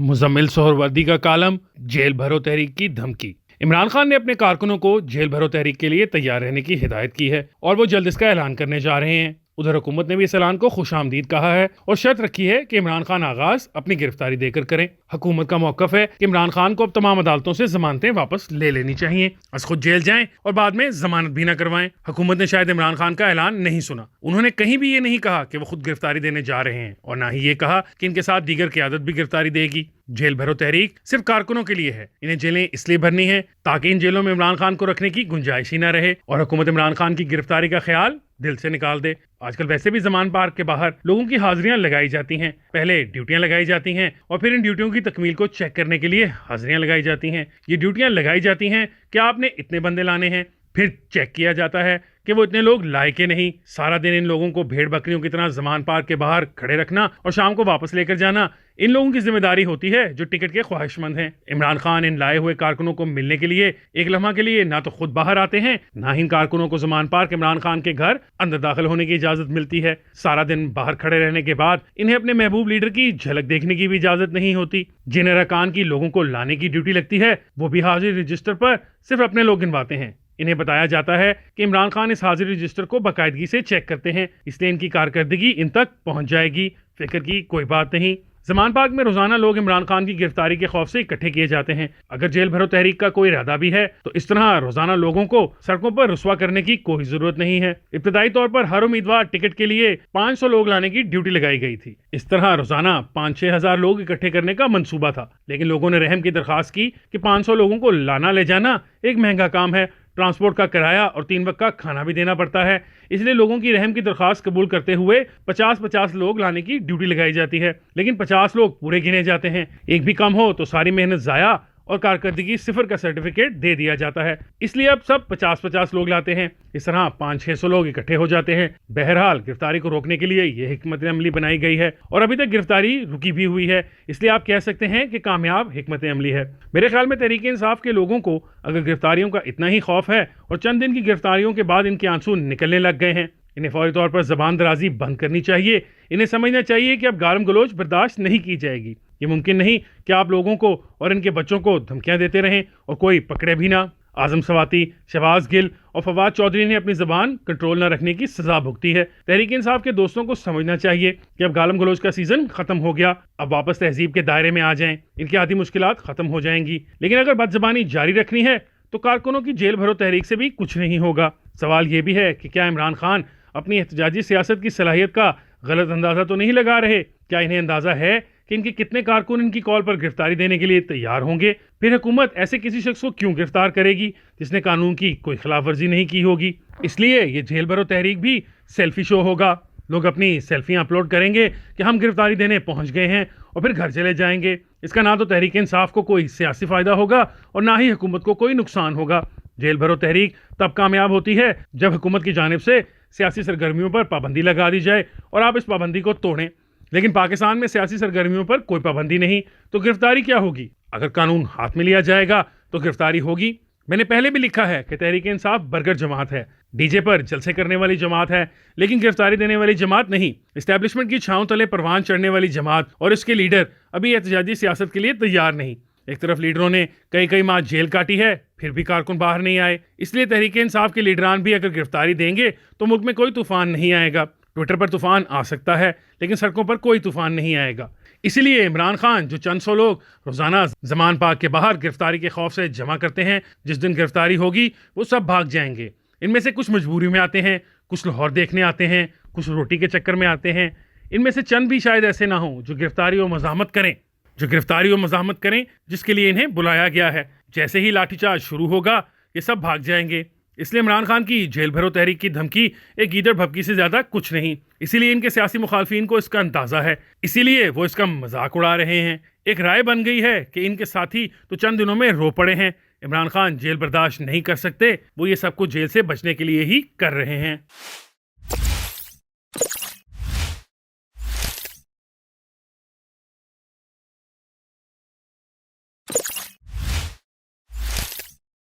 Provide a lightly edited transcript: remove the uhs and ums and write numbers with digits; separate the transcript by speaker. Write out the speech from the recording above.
Speaker 1: मुजम्मिल सोहरवर्दी का कालम, जेल भरो तहरीक की धमकी। इमरान खान ने अपने कारकुनों को जेल भरो तहरीक के लिए तैयार रहने की हिदायत की है और वो जल्द इसका ऐलान करने जा रहे हैं। उधर हुकूमत ने भी इस ऐलान को खुशामदीद कहा है और शर्त रखी है कि इमरान खान आगाज अपनी गिरफ्तारी देकर करें। हुकूमत का मौकफ है कि इमरान खान को अब तमाम अदालतों से जमानतें वापस ले लेनी चाहिए, बस खुद जेल जाएं और बाद में जमानत भी न करवाएं। हुकूमत ने शायद इमरान खान का ऐलान नहीं सुना। उन्होंने कहीं भी ये नहीं कहा कि वो खुद गिरफ्तारी देने जा रहे हैं और न ही ये कहा कि इनके साथ दीगर क़यादत भी गिरफ्तारी देगी। जेल भरो तहरीक सिर्फ कारकुनों के लिए है। इन्हें जेलें इसलिए भरनी है ताकि इन जेलों में इमरान खान को रखने की गुंजाइश ही न रहे और हुकूमत इमरान खान की गिरफ्तारी का ख्याल दिल से निकाल दे। आजकल वैसे भी जमान पार्क के बाहर लोगों की हाजिरियां लगाई जाती हैं। पहले ड्यूटियां लगाई जाती हैं और फिर इन ड्यूटियों की तकमील को चेक करने के लिए हाजिरियां लगाई जाती हैं। ये ड्यूटियां लगाई जाती हैं कि आपने इतने बंदे लाने हैं, फिर चेक किया जाता है कि वो इतने लोग लाए के नहीं। सारा दिन इन लोगों को भेड़ बकरियों की तरह जमान पार्क के बाहर खड़े रखना और शाम को वापस लेकर जाना इन लोगों की जिम्मेदारी होती है जो टिकट के ख्वाहिशमंद हैं। इमरान खान इन लाए हुए कारकुनों को मिलने के लिए एक लम्हा के लिए ना तो खुद बाहर आते हैं, ना ही इन कारकुनों को जमान पार्क इमरान खान के घर अंदर दाखिल होने की इजाजत मिलती है। सारा दिन बाहर खड़े रहने के बाद इन्हें अपने महबूब लीडर की झलक देखने की भी इजाजत नहीं होती। जिन अरकान की लोगों को लाने की ड्यूटी लगती है वो भी हाजिर रजिस्टर पर सिर्फ अपने लोग गिनवाते हैं। इन्हें बताया जाता है कि इमरान खान इस हाजिरी रजिस्टर को बाकायदगी से चेक करते हैं, इसलिए इनकी कारकर्दगी इन तक पहुंच जाएगी। फिक्र की कोई बात नहीं। जमान पार्क में रोजाना लोग इमरान खान की गिरफ्तारी के खौफ से इकट्ठे किए जाते हैं। अगर जेल भरो तहरीक का कोई इरादा भी है तो इस तरह रोजाना लोगों को सड़कों पर रुस्वा करने की कोई जरूरत नहीं है। इब्तदाई तौर पर हर उम्मीदवार टिकट के लिए 500 लोग लाने की ड्यूटी लगाई गई थी। इस तरह रोजाना 5-6 हजार लोग इकट्ठे करने का मंसूबा था, लेकिन लोगों ने रहम की दरखास्त की कि 500 लोगों को लाना ले जाना एक महंगा काम है, ट्रांसपोर्ट का किराया और 3 वक्त का खाना भी देना पड़ता है। इसलिए लोगों की रहम की दरखास्त कबूल करते हुए 50-50 लोग लाने की ड्यूटी लगाई जाती है, लेकिन 50 लोग पूरे गिने जाते हैं। एक भी कम हो तो सारी मेहनत जाया और कारकर्दगी सिफर का सर्टिफिकेट दे दिया जाता है। इसलिए अब सब 50-50 लोग लाते हैं। इस तरह 500-600 लोग इकट्ठे हो जाते हैं। बहरहाल गिरफ्तारी को रोकने के लिए यह हिकमत अमली बनाई गई है और अभी तक गिरफ्तारी रुकी भी हुई है, इसलिए आप कह सकते हैं कि कामयाब हिकमत अमली है। मेरे ख्याल में तहरीक इंसाफ के लोगों को अगर गिरफ्तारियों का इतना ही खौफ है और चंद दिन की गिरफ्तारियों के बाद इनके आंसू निकलने लग गए हैं, इन्हें फौरी तौर पर जबान दराजी बंद करनी चाहिए। इन्हें समझना चाहिए कि अब गालम गलोच बर्दाश्त नहीं की जाएगी। ये मुमकिन नहीं कि आप लोगों को और इनके बच्चों को धमकियां देते रहें और कोई पकड़े भी ना। आजम सवाती, शहबाज गिल और फवाद चौधरी ने अपनी जबान कंट्रोल न रखने की सजा भुगती है। तहरीक इंसाफ के दोस्तों को समझना चाहिए कि अब गालम गलोच का सीजन खत्म हो गया। अब वापस तहजीब के दायरे में आ जाएं, इनकी आधी मुश्किलात खत्म हो जाएंगी। लेकिन अगर बदजबानी जारी रखनी है तो कारकुनों की जेल भरो तहरीक से भी कुछ नहीं होगा। सवाल ये भी है कि क्या इमरान खान अपनी एहतजाजी सियासत की सलाहियत का गलत अंदाजा तो नहीं लगा रहे? क्या इन्हें अंदाजा है कि इनके कितने कारकुन इनकी कॉल पर गिरफ्तारी देने के लिए तैयार होंगे? फिर हुकूमत ऐसे किसी शख्स को क्यों गिरफ्तार करेगी जिसने कानून की कोई खिलाफ वर्जी नहीं की होगी? इसलिए ये जेल भरो तहरीक भी सेल्फी शो होगा। लोग अपनी सेल्फियां अपलोड करेंगे कि हम गिरफ्तारी देने पहुंच गए हैं और फिर घर चले जाएंगे। इसका ना तो तहरीक इंसाफ को कोई सियासी फायदा होगा और ना ही हुकूमत को कोई नुकसान होगा। जेल भरो तहरीक तब कामयाब होती है जब हुकूमत की जानिब से सियासी सरगर्मियों पर पाबंदी लगा दी जाए और आप इस पाबंदी को तोड़ें। लेकिन पाकिस्तान में सियासी सरगर्मियों पर कोई पाबंदी नहीं, तो गिरफ्तारी क्या होगी? अगर कानून हाथ में लिया जाएगा तो गिरफ्तारी होगी। मैंने पहले भी लिखा है कि तहरीक इंसाफ बरगर जमात है, डीजे पर जलसे करने वाली जमात है, लेकिन गिरफ्तारी देने वाली जमात नहीं। एस्टैब्लिशमेंट की छांव तले परवान चढ़ने वाली जमात और इसके लीडर अभी एहतजाजी सियासत के लिए तैयार नहीं। एक तरफ लीडरों ने कई माह जेल काटी है, फिर भी कारकुन बाहर नहीं आए। इसलिए तहरीक इंसाफ के लीडरान भी अगर गिरफ्तारी देंगे तो मुल्क में कोई तूफान नहीं आएगा। ट्विटर पर तूफान आ सकता है, लेकिन सड़कों पर कोई तूफान नहीं आएगा। इसीलिए इमरान खान जो चंद सौ लोग रोजाना जमान पार्क के बाहर गिरफ्तारी के खौफ से जमा करते हैं, जिस दिन गिरफ्तारी होगी वो सब भाग जाएंगे। इनमें से कुछ मजबूरी में आते हैं, कुछ लाहौर देखने आते हैं, कुछ रोटी के चक्कर में आते हैं। इनमें से चंद भी शायद ऐसे ना हों जो गिरफ्तारी और मज़ाहमत करें जिसके लिए इन्हें बुलाया गया है। जैसे ही लाठीचार्ज शुरू होगा ये सब भाग जाएंगे। इसलिए इमरान खान की जेल भरो तहरीक की धमकी एक गीदड़ भभकी से ज्यादा कुछ नहीं। इसीलिए इनके सियासी मुखालफिन को इसका अंदाजा है, इसीलिए वो इसका मजाक उड़ा रहे हैं। एक राय बन गई है कि इनके साथी तो चंद दिनों में रो पड़े हैं। इमरान खान जेल बर्दाश्त नहीं कर सकते, वो ये सब कुछ जेल से बचने के लिए ही कर रहे हैं।